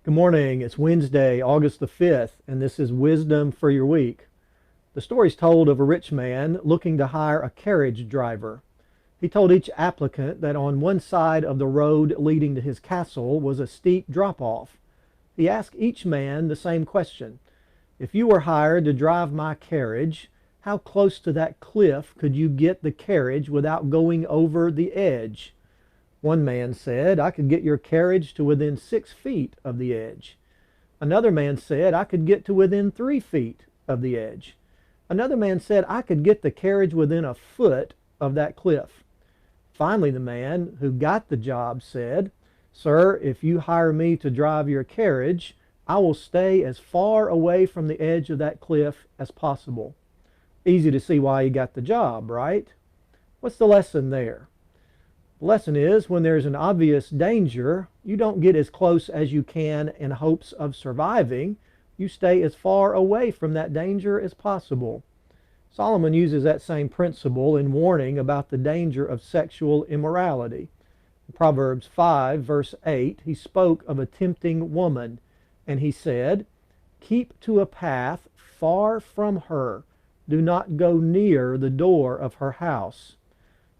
Good morning. It's Wednesday, August the 5th, and this is Wisdom for Your Week. The story is told of a rich man looking to hire a carriage driver. He told each applicant that on one side of the road leading to his castle was a steep drop-off. He asked each man the same question. If you were hired to drive my carriage, how close to that cliff could you get the carriage without going over the edge? One man said, I could get your carriage to within 6 feet of the edge. Another man said, I could get to within 3 feet of the edge. Another man said, I could get the carriage within a foot of that cliff. Finally, the man who got the job said, Sir, if you hire me to drive your carriage, I will stay as far away from the edge of that cliff as possible. Easy to see why he got the job, right? What's the lesson there? The lesson is when there's an obvious danger, you don't get as close as you can in hopes of surviving. You stay as far away from that danger as possible. Solomon uses that same principle in warning about the danger of sexual immorality. In Proverbs 5, verse 8, he spoke of a tempting woman, and he said, Keep to a path far from her. Do not go near the door of her house.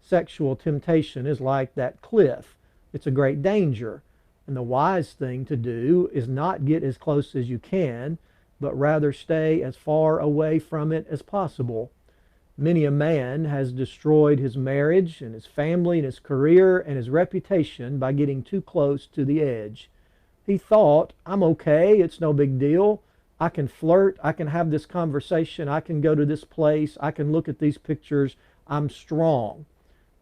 Sexual temptation is like that cliff. It's a great danger. And the wise thing to do is not get as close as you can, but rather stay as far away from it as possible. Many a man has destroyed his marriage and his family and his career and his reputation by getting too close to the edge. He thought, I'm okay, it's no big deal. I can flirt, I can have this conversation, I can go to this place, I can look at these pictures, I'm strong.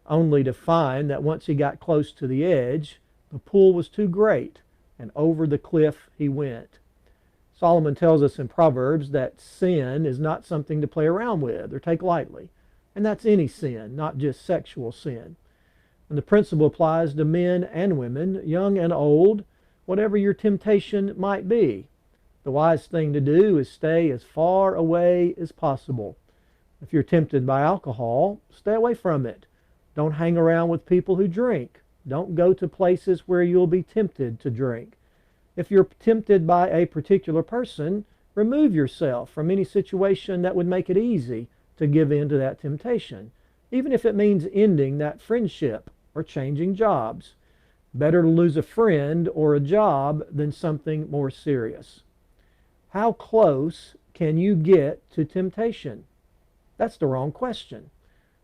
Only to find that once he got close to the edge, the pull was too great, and over the cliff he went. Solomon tells us in Proverbs that sin is not something to play around with or take lightly. And that's any sin, not just sexual sin. And the principle applies to men and women, young and old, whatever your temptation might be. The wise thing to do is stay as far away as possible. If you're tempted by alcohol, stay away from it. Don't hang around with people who drink. Don't go to places where you'll be tempted to drink. If you're tempted by a particular person, remove yourself from any situation that would make it easy to give in to that temptation, even if it means ending that friendship or changing jobs. Better to lose a friend or a job than something more serious. How close can you get to temptation? That's the wrong question.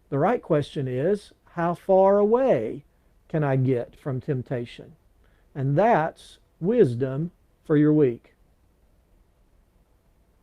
The right question is, how far away can I get from temptation? And that's wisdom for your week.